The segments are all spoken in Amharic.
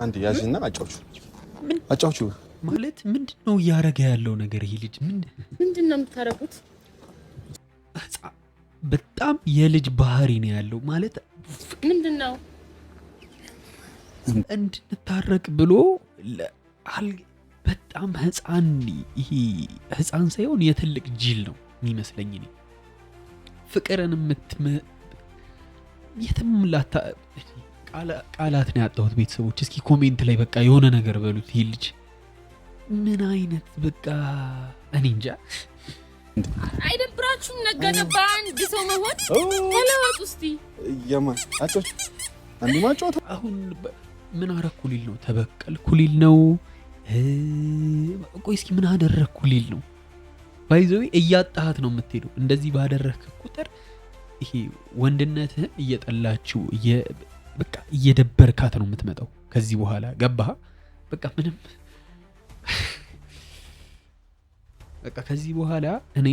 አንዴ ያዥና አጫውቹ ማለት ምንድነው እያረገ ያለው ነገር? ይሄ ልጅ ምንድነው የምታረጉት? በጣም የልጅ ባህሪ ነው ያለው። ማለት ምንድነው እንድንታረቅ ብሎ በጣም ህፃን ሳይሆን የትልቅ ጅል ነው የሚመስለኝ እኔ። ፍቅርን የትም ቃላት ነው ያጣሁት። ቤተሰቦች እስኪ ኮሜንት ላይ በቃ የሆነ ነገር በሉት። ይሄ ልጅ ምን አይነት በቃ እኔ እንጃ። አይደብራችሁም? ነገነባ አንድ ሰው መሆን ተለወጡ እስቲ። ማጫወት አሁን ምን አረኩ ሊል ነው? ተበቀልኩ ሊል ነው? ቆይ እስኪ ምን አደረኩ ሊል ነው? ባይዘው እያጣሃት ነው የምትሄደው። እንደዚህ ባደረክ ቁጥር ይሄ ወንድነትህን እየጠላችሁ በቃ እየደበርካት ነው የምትመጣው ከዚህ በኋላ። ገባህ? በቃ ምንም በቃ ከዚህ በኋላ እኔ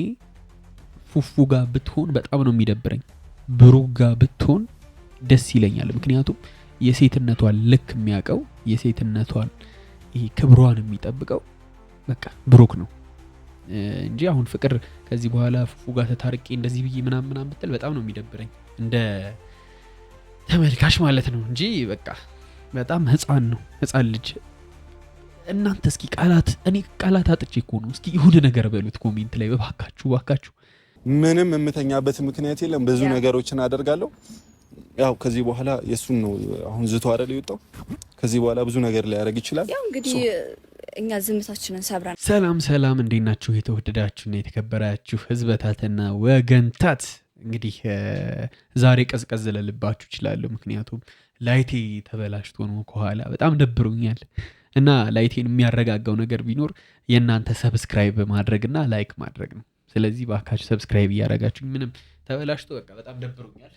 ፉፉ ጋር ብትሆን በጣም ነው የሚደብረኝ። ብሩክ ጋር ብትሆን ደስ ይለኛል። ምክንያቱም የሴትነቷን ልክ የሚያውቀው የሴትነቷን ይሄ ክብሯን የሚጠብቀው በቃ ብሩክ ነው እንጂ አሁን ፍቅር ከዚህ በኋላ ፉፉ ጋር ተታርቄ እንደዚህ ብዬ ምናምን ብትል በጣም ነው የሚደብረኝ እንደ ተመልካች ማለት ነው እንጂ በቃ በጣም ህፃን ልጅ። እናንተ እስኪ ቃላት አጥቼ እኮ ነው። እስኪ ይሁን ነገር በሉት ኮሜንት ላይ ባካችሁ። ምንም የምተኛበት ምክንያት የለም። ብዙ ነገሮችን አደርጋለሁ። ያው ከዚህ በኋላ የሱን ነው አሁን ዝቶ አይደል ይወጣው። ከዚህ በኋላ ብዙ ነገር ሊያደርግ ይችላል። ያው እንግዲህ እኛ ዝምታችንን ሰብረን። ሰላም እንዴት ናችሁ? የተወደዳችሁና የተከበራችሁ ህዝበታትና ወገንታት፣ እንግዲህ ዛሬ ቀዝቀዝ ልልባችሁ ይችላል። ምክንያቱም ላይቴ ተበላሽቶ ነው ከኋላ በጣም ደብሮኛል። እና ላይቴን የሚያረጋጋው ነገር ቢኖር የእናንተ ሰብስክራይብ ማድረግና ላይክ ማድረግ ነው። ስለዚህ ባካችሁ ሰብስክራይብ እያደረጋችሁ። ምንም ተበላሽቶ በቃ በጣም ደብሮኛል።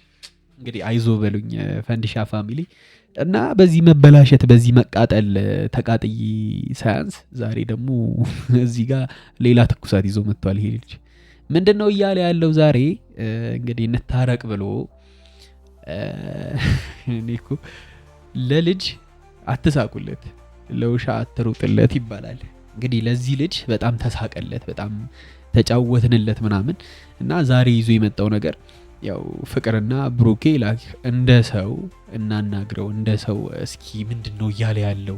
እንግዲህ አይዞ በሉኝ ፈንዲሻ ፋሚሊ። እና በዚህ መበላሸት በዚህ መቃጠል ተቃጥይ ሳያንስ ዛሬ ደግሞ እዚህ ጋር ሌላ ትኩሳት ይዞ መጥቷል። ይሄ ልጅ ምንድነው እያለ ያለው ዛሬ? እንግዲህ እንታረቅ ብሎ እኔኮ ለልጅ አትሳቁለት ለውሻ አትሩጥለት ይባላል። እንግዲህ ለዚህ ልጅ በጣም ተሳቀለት፣ በጣም ተጫወትንለት ምናምን። እና ዛሬ ይዞ የመጣው ነገር ያው ፍቅርና ብሩኬ እንደ ሰው እናናግረው፣ እንደ ሰው እስኪ ምንድነው እያለ ያለው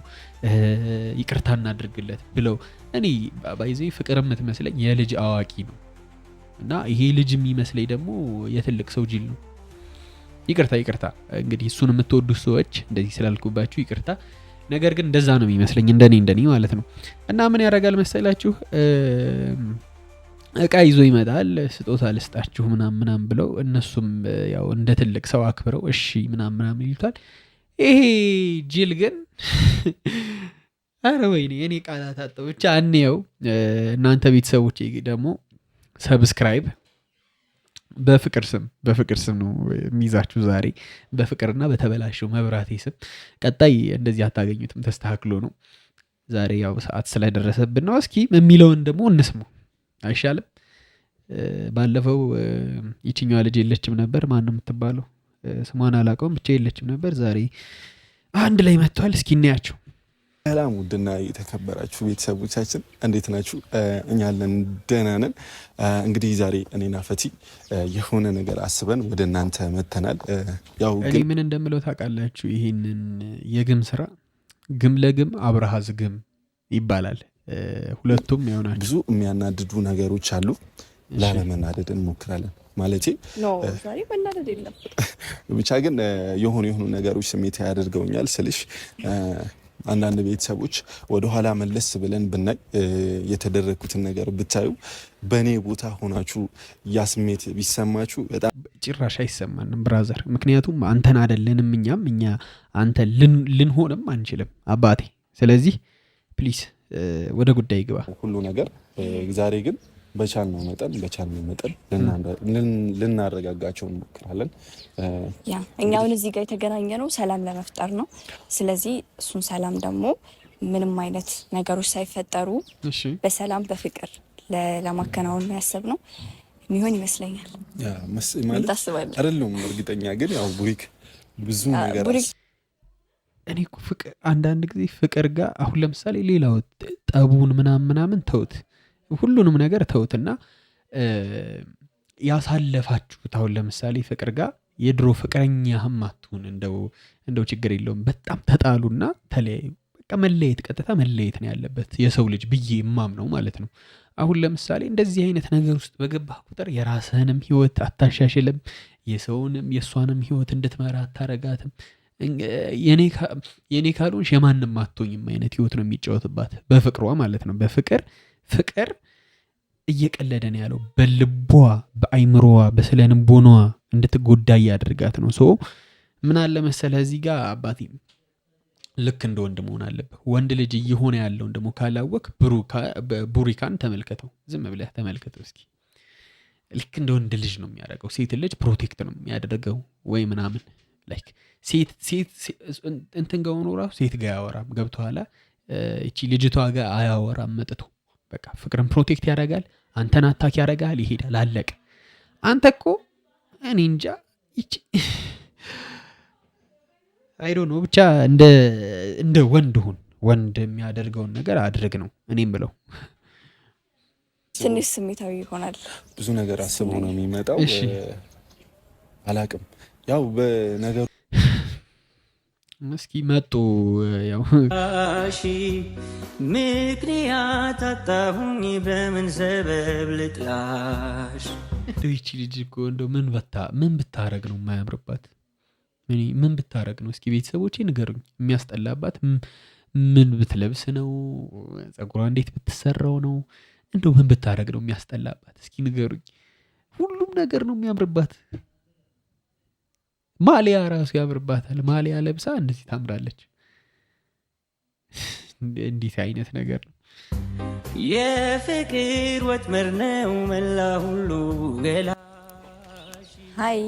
ይቅርታ እናድርግለት ብለው። እኔ ባይዘይ ፍቅር የምትመስለኝ የልጅ አዋቂ ነው እና ይሄ ልጅ የሚመስለኝ ደግሞ የትልቅ ሰው ጅል ነው። ይቅርታ እንግዲህ እሱን የምትወዱት ሰዎች እንደዚህ ስላልኩባችሁ ይቅርታ። ነገር ግን እንደዛ ነው የሚመስለኝ እንደኔ ማለት ነው። እና ምን ያደርጋል መሰላችሁ? እቃ ይዞ ይመጣል። ስጦታ ልስጣችሁ ምናምን ብለው እነሱም ያው እንደ ትልቅ ሰው አክብረው እሺ ምናምን ይሉታል። ይሄ ጅል ግን አረ ወይኔ እኔ ቃላት አጣሁ። ብቻ አንየው። እናንተ ቤተሰቦቼ ደግሞ ሰብስክራይብ በፍቅር ስም ነው የሚይዛችሁ ዛሬ በፍቅርና በተበላሸው መብራቴ ስም። ቀጣይ እንደዚህ አታገኙትም፣ ተስተካክሎ ነው። ዛሬ ያው ሰዓት ስለደረሰብን ነው። እስኪ የሚለውን ደግሞ እንስማው አይሻልም? ባለፈው ይችኛዋ ልጅ የለችም ነበር። ማን ነው የምትባለው? ስሟን አላውቀውም፣ ብቻ የለችም ነበር። ዛሬ አንድ ላይ መጥቷል። እስኪ እናያቸው። ሰላም ውድና የተከበራችሁ ቤተሰቦቻችን እንዴት ናችሁ? እኛ አለን ደህና ነን። እንግዲህ ዛሬ እኔና ፈቲ የሆነ ነገር አስበን ወደ እናንተ መተናል። ያው እኔ ምን እንደምለው ታውቃላችሁ? ይሄንን የግም ስራ ግም ለግም አብረሃዝ ግም ይባላል። ሁለቱም ያውናል። ብዙ የሚያናድዱ ነገሮች አሉ። ላለመናደድ እንሞክራለን። ማለቴ ዛሬ መናደድ የለም ብቻ ግን የሆኑ ነገሮች ስሜት ያደርገውኛል ስልሽ አንዳንድ ቤተሰቦች ወደ ኋላ መለስ ብለን ብናይ የተደረኩትን ነገር ብታዩ በእኔ ቦታ ሆናችሁ ያ ስሜት ቢሰማችሁ በጣም ጭራሽ አይሰማንም ብራዘር። ምክንያቱም አንተን አይደለንም እኛ አንተ ልንሆንም አንችልም አባቴ። ስለዚህ ፕሊስ ወደ ጉዳይ ግባ ሁሉ ነገር። ዛሬ ግን በቻልነው መጠን ልናረጋጋቸው እንሞክራለን። እኛውን እዚህ ጋር የተገናኘ ነው ሰላም ለመፍጠር ነው። ስለዚህ እሱን ሰላም ደግሞ ምንም አይነት ነገሮች ሳይፈጠሩ በሰላም በፍቅር ለማከናወን ያሰብ ነው የሚሆን ይመስለኛል። ማለት አይደለም እርግጠኛ ግን ያው ቡሪክ ብዙ ነገር እኔ እኮ ፍቅር አንዳንድ ጊዜ ፍቅር ጋር አሁን ለምሳሌ ሌላው ጠቡን ምናምን ተውት፣ ሁሉንም ነገር ተውትና ያሳለፋችሁት አሁን ለምሳሌ ፍቅር ጋር የድሮ ፍቅረኛህም አትሁን እንደው ችግር የለውም በጣም ተጣሉና ተለያዩ። በቃ መለየት ቀጥታ መለየት ነው ያለበት የሰው ልጅ ብዬ የማምነው ማለት ነው። አሁን ለምሳሌ እንደዚህ አይነት ነገር ውስጥ በገባህ ቁጥር የራስህንም ህይወት አታሻሽልም፣ የሰውንም የእሷንም ህይወት እንድትመራ አታረጋትም። የኔ ካልሆንሽ የማንም አትሆኝም አይነት ህይወት ነው የሚጫወትባት በፍቅሯ ማለት ነው። ፍቅር እየቀለደ ነው ያለው በልቧ በአይምሮዋ በስለንቦኗ እንድትጎዳ እያደርጋት ነው። ሶ ምን አለ መሰለህ እዚህ ጋር አባቴ ልክ እንደ ወንድ መሆን አለብህ። ወንድ ልጅ እየሆነ ያለውን ደግሞ ካላወቅ ቡሪካን ተመልከተው፣ ዝም ብለህ ተመልከተው እስኪ። ልክ እንደ ወንድ ልጅ ነው የሚያደርገው። ሴት ልጅ ፕሮቴክት ነው የሚያደርገው ወይ ምናምን ላይክ ሴት እንትን ጋር ሆኖ ራሱ ሴት ጋር አያወራም። ገብቶሃል? እቺ ልጅቷ ጋር አያወራም መጥቶ በቃ ፍቅርን ፕሮቴክት ያደርጋል። አንተን አታክ ያደርጋል፣ ይሄዳል፣ አለቀ። አንተ እኮ እኔ እንጃ እቺ አይ ዶንት ኖ ብቻ እንደ ወንድ ሁን፣ ወንድ የሚያደርገውን ነገር አድርግ ነው እኔም ብለው። ትንሽ ስሜታዊ ይሆናል፣ ብዙ ነገር አስበው ነው የሚመጣው። አላቅም ያው በነገሩ እስኪ መጡ ያው ምክንያት አጣሁኝ በምን ሰበብ ልጥላሽ። እንደው ይቺ ልጅ እኮ እንደው ምን ብታረግ ነው የማያምርባት? ምን ብታረግ ነው እስኪ ቤተሰቦቼ ንገሩኝ። የሚያስጠላባት ምን ብትለብስ ነው? ጸጉሯ እንዴት ብትሰራው ነው? እንደው ምን ብታረግ ነው የሚያስጠላባት? እስኪ ንገሩኝ። ሁሉም ነገር ነው የሚያምርባት። ማሊያ ራሱ ያምርባታል። ማሊያ ለብሳ እንደዚህ ታምራለች። እንዴት አይነት ነገር ነው? የፍቅር ወጥመድ ነው መላ ሁሉ ገላ። ሃይ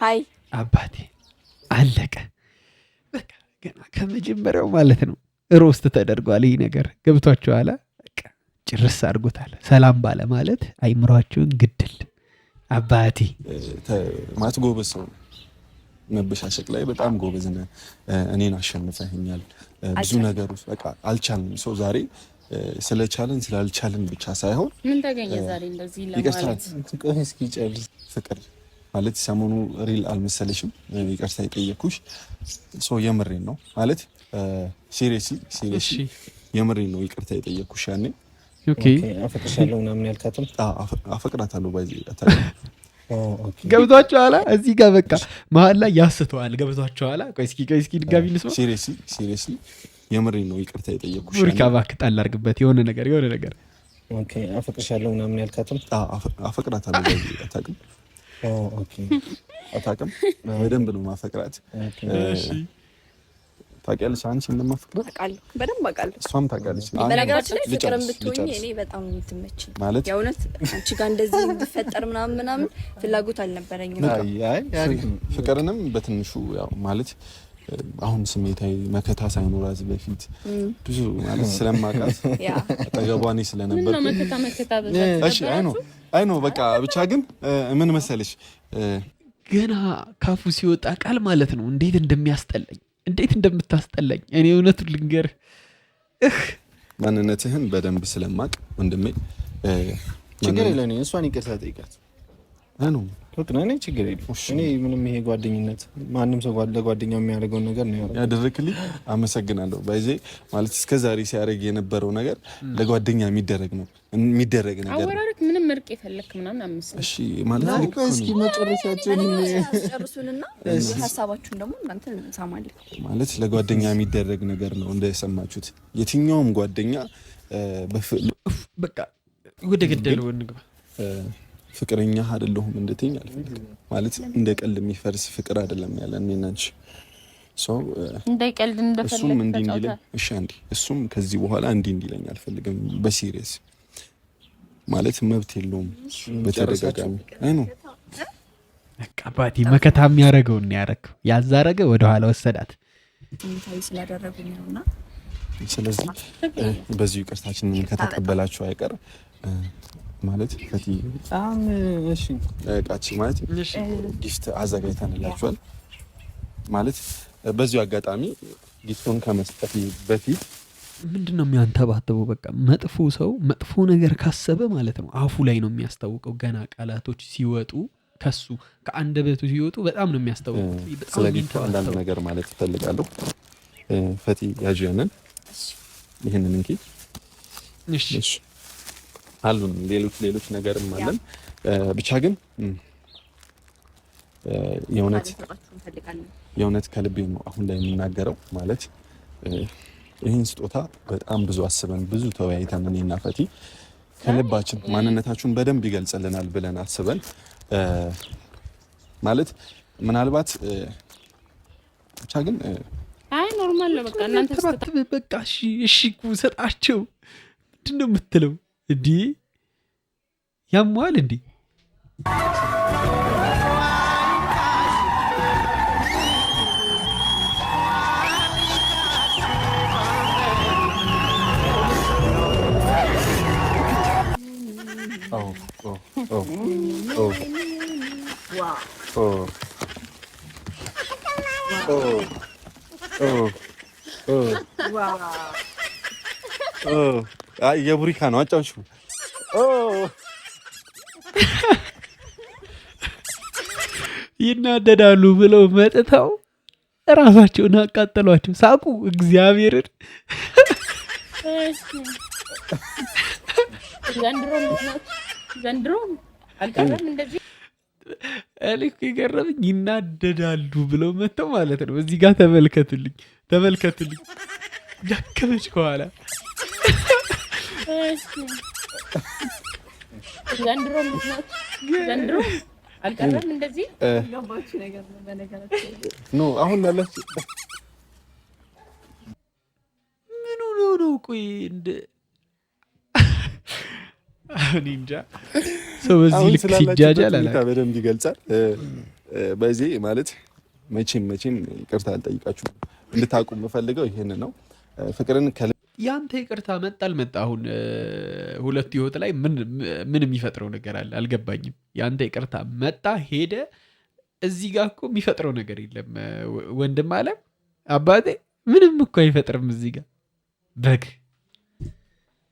ሃይ አባቴ አለቀ በቃ ገና ከመጀመሪያው ማለት ነው። ሮስት ተደርጓል። ይህ ነገር ገብቷችኋል? ጭርስ አድርጎታል። ሰላም ባለ ማለት አይምሯችሁን ግድል አባቴ ማለት ጎበዝ ሰው መበሻሸቅ ላይ በጣም ጎበዝ ነህ። እኔን አሸንፈኸኛል ብዙ ነገሮች በቃ አልቻልንም። ሰው ዛሬ ስለቻልን ስላልቻልን ብቻ ሳይሆን ምን ተገኘ ዛሬ እንደዚህ ለማለት እስኪ ጨርስ። ፍቅር ማለት ሰሞኑ ሪል አልመሰለሽም? ይቅርታ የጠየኩሽ ሰው የምሬን ነው ማለት ሲሪየስሊ የምሬን ነው ይቅርታ የጠየኩሽ ያኔ ኦኬ አፈቅርሻለሁ ምናምን ያልካትም አፈቅራታለሁ ባይዚ ገብቷችኋል? እዚህ ጋር በቃ መሀል ላይ ያስተዋል። ገብቷችኋል? ቆይ እስኪ ድጋሚ እንስማ። ሲሪየስሊ የምሬን ነው ይቅርታ የጠየኩሽ። ቡሪካ እባክህ ጣል አድርግበት የሆነ ነገር ኦኬ አፈቅርሻለሁ ምናምን ያልካትም አፈቅራታለሁ ባይዚ አታውቅም? በደንብ ነው ማፈቅራት። እሺ ታውቂያለሽ አንቺ እንደማፈቅራት? አውቃለሁ፣ በደንብ አውቃለሁ። እሷም ታውቃለች። በነገራችን ላይ ፍቅርም ብትሆኚ እኔ በጣም የምትመችኝ ማለት የእውነት አንቺ ጋር እንደዚህ እንድፈጠር ምናምን ፍላጎት አልነበረኝም። ፍቅርንም በትንሹ ያው ማለት አሁን ስሜታዊ መከታ ሳይኖራት በፊት ብዙ ማለት ስለማውቃት አጠገቧ እኔ ስለነበር ነው መከታ እሺ አይ ነው በቃ ብቻ ግን ምን መሰለሽ ገና ካፉ ሲወጣ ቃል ማለት ነው እንዴት እንደሚያስጠላኝ እንዴት እንደምታስጠላኝ እኔ እውነቱን ልንገርህ። ማንነትህን በደንብ ስለማቅ ወንድሜ ችግር የለም። እሷን ይቅርታ ጠይቃት። አኑ እኔ ችግር የለም። እኔ ምንም ይሄ ጓደኝነት ማንም ሰው ለጓደኛው የሚያደርገውን ነገር ነው ያደረክልኝ። አመሰግናለሁ። ባይዜ ማለት እስከዛሬ ሲያደርግ የነበረው ነገር ለጓደኛ የሚደረግ ነገር አወራረክ ምንም ምርቅ የፈለክ ምናምን አምስት እሺ ማለት እስኪ መጨረሻችን ጨርሱንና ሀሳባችሁን ደግሞ እናንተ እንሰማለን። ማለት ለጓደኛ የሚደረግ ነገር ነው እንደሰማችሁት። የትኛውም ጓደኛ በቃ ወደ ገደለው እንግባ። ፍቅረኛ አይደለሁም እንድትይኝ አልፈልግም። ማለት እንደ ቀልድ የሚፈርስ ፍቅር አይደለም ያለን እኔና አንቺ። እንደ ቀልድ እንደፈለክ እሱም እንዲለኝ እሺ አንዴ እሱም ከዚህ በኋላ እንዲለኝ አልፈልግም። በሲሪየስ ማለት መብት የለውም በተደጋጋሚ አይ ነው በቃ ባቲ መከታ የሚያደርገው ነው ያደረገው። ያዛረገ ወደ ኋላ ወሰዳት እንታይ ስላደረጉኝ ነውና ስለዚህ በዚህ ይቅርታችንን ከተቀበላችሁ አይቀር ማለት ፈቲ በጣም እሺ እቃችን ማለት ጊፍት አዘጋጅተንላችኋል ማለት በዚሁ አጋጣሚ ጊፍቱን ከመስጠት በፊት ምንድነው የሚያንተባተበው? በቃ መጥፎ ሰው መጥፎ ነገር ካሰበ ማለት ነው አፉ ላይ ነው የሚያስታውቀው። ገና ቃላቶች ሲወጡ ከሱ ከአንደበቱ ሲወጡ በጣም ነው የሚያስታውቀው። ስለዚህ አንዳንድ ነገር ማለት እፈልጋለሁ። ፈቲ ያጂያንን ይሄንን እንኪ እሺ አሉን ሌሎች ነገርም አለን። ብቻ ግን የእውነት ከልቤ ነው አሁን ላይ የምናገረው። ማለት ይህን ስጦታ በጣም ብዙ አስበን ብዙ ተወያይተን እኔና ፈቲ ከልባችን ማንነታችሁን በደንብ ይገልጽልናል ብለን አስበን ማለት ምናልባት ብቻ ግን አይ ኖርማል ነው በቃ እናንተ በቃ እሺ ሰጣቸው። ምንድነው የምትለው እንዴ? ያሟል እንዴ? የቡሪካ ነው አጫውቹ። ይናደዳሉ ብለው መጥተው ራሳቸውን አቃጠሏቸው። ሳቁ እግዚአብሔርን ዘንድሮ አልቀረም እንደዚህ እልክ የገረመኝ ይናደዳሉ ብለው መጥተው ማለት ነው። እዚህ ጋር ተመልከቱልኝ ጃከበች ከኋላ ዘንድሮ አልቀረም እንደዚህ ኖ አሁን ያለች ምን ነው ቆይ እንደ እኔ እንጃ ሰው በዚህ ልክ ሲጃጃል አላ በደንብ ይገልጻል። በዚህ ማለት መቼም ይቅርታ አልጠይቃችሁም እንድታውቁ የምፈልገው ይሄን ነው። ፍቅርን ያንተ ይቅርታ መጣ አልመጣ አሁን ሁለት ህይወት ላይ ምን የሚፈጥረው ነገር አለ? አልገባኝም። ያንተ ይቅርታ መጣ ሄደ፣ እዚህ ጋር እኮ የሚፈጥረው ነገር የለም። ወንድም አለ አባቴ ምንም እኮ አይፈጥርም እዚህ ጋር በግ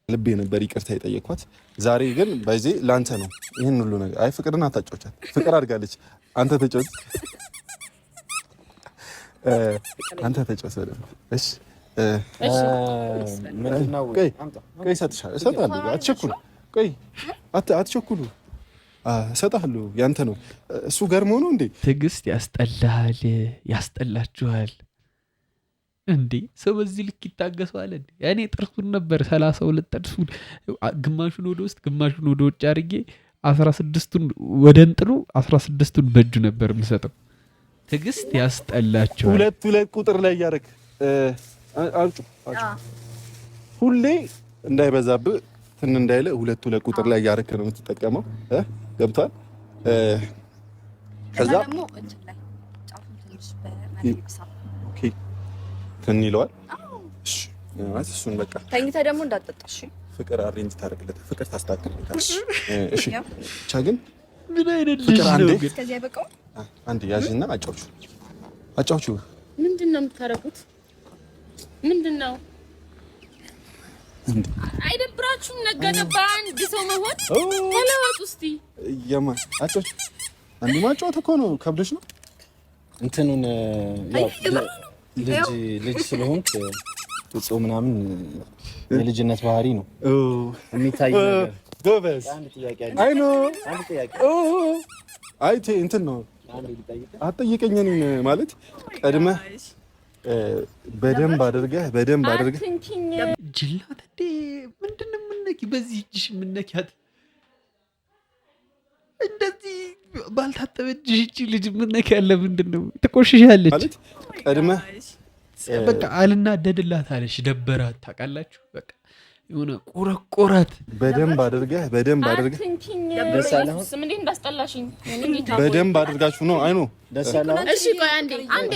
ልቤ ነበር ይቅርታ የጠየኳት። ዛሬ ግን በዚህ ላንተ ነው ይሄን ሁሉ ነገር። አይ ፍቅርን አታጫውቻት፣ ፍቅር አድርጋለች። አንተ ተጫወት በደንብ እሺ። ቆይ እሰጥሃለሁ፣ አትቸኩሉ። ቆይ አትቸኩሉ፣ እሰጥሃለሁ። ያንተ ነው እሱ። ገርሞ ነው እንዴ ትዕግስት ያስጠላል፣ ያስጠላችኋል እንዴ ሰው በዚህ ልክ ይታገሰዋል እንዴ? እኔ ጥርሱን ነበር 32 ጥርሱን ግማሹን ወደ ውስጥ ግማሹን ወደ ውጭ አድርጌ 16ቱን ወደ እንጥሉ 16ቱን በእጁ ነበር የምሰጠው። ትዕግስት ያስጠላችኋል። ሁለት ቁጥር ላይ ያደረክ አውጭ ሁሌ እንዳይበዛብህ ትን እንዳይለ ሁለት ቁጥር ላይ ያደረክ ነው የምትጠቀመው። ገብቷል? ከዛ ደግሞ እንትን ላይ ጫፉን ትንሽ በመለክሳ ኦኬ ትን ይለዋል። እሺ ማለት እሱን በቃ ተኝተህ ደግሞ እንዳትጠጣሽ ፍቅር አሬንጅ ታደርግለታለህ፣ ፍቅር ታስተካክልለታለህ። እሺ ብቻ ግን ምን አይነት ልጅ ነው ግን? ከዚህ አይበቃው? አንድ ያዥና አጫውቹ። ምንድነው የምታረጉት? ምንድነው? አይደብራችሁም? ነገደ በአንድ ሰው መሆን ተለወጡ እስቲ። የማን አጫውቹ? አንዱ ማጫወት እኮ ነው። ከብዶሽ ነው እንትኑን ያው ልጅ ስለሆንክ ጥጾ ምናምን የልጅነት ባህሪ ነው የሚታይ ነገር። ጎበዝ። አንድ ጥያቄ አለ። አይ ነው አንድ ጥያቄ አይ እንትን ነው አትጠይቀኝ። እኔን ማለት ቀድመህ በደንብ አድርገህ ጅላት እንዴ ምንድነው የምነኪ? በዚህ እጅሽ የምነኪያት እንደዚህ ባልታጠበ እጅሽ እቺ ልጅ የምነኪ ያለ ምንድነው? ትቆሽሻለች ማለት ቀድመህ በቃ አልናደድላት አለሽ። ደበራት ታውቃላችሁ። በቃ የሆነ ቆረቆራት። በደንብ አድርገህ ስም እንዴት እንዳስጠላሽኝ በደንብ አድርጋችሁ ነው። አይ ነው እሺ ቆይ አንዴ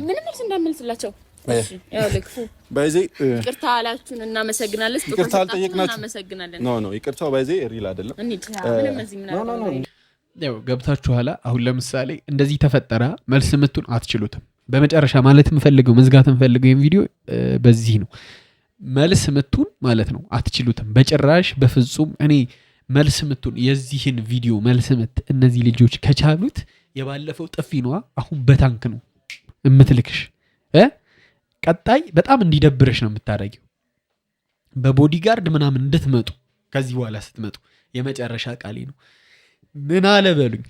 ምንም መልስ እንዳመልስላቸው ያው ልክፉ በዚህ ይቅርታ አላችሁን እናመሰግናለን። ይቅርታ አልጠየቅናችሁ እናመሰግናለን። ኖ ይቅርታው በዚህ ሪል አይደለም። ምንም እዚህ ምን ያው ገብታችሁ ኋላ አሁን ለምሳሌ እንደዚህ ተፈጠረ መልስ ምቱን አትችሉትም። በመጨረሻ ማለት የምፈልገው መዝጋት የምፈልገው ይሄን ቪዲዮ በዚህ ነው። መልስ ምቱን ማለት ነው አትችሉትም በጭራሽ በፍጹም። እኔ መልስ ምቱን የዚህን ቪዲዮ መልስ ምት እነዚህ ልጆች ከቻሉት የባለፈው ጥፊ ነዋ። አሁን በታንክ ነው እምትልክሽ። ቀጣይ በጣም እንዲደብረሽ ነው የምታደርጊው። በቦዲጋርድ ምናምን እንድትመጡ ከዚህ በኋላ ስትመጡ የመጨረሻ ቃሌ ነው። ምን አለ በሉኝ።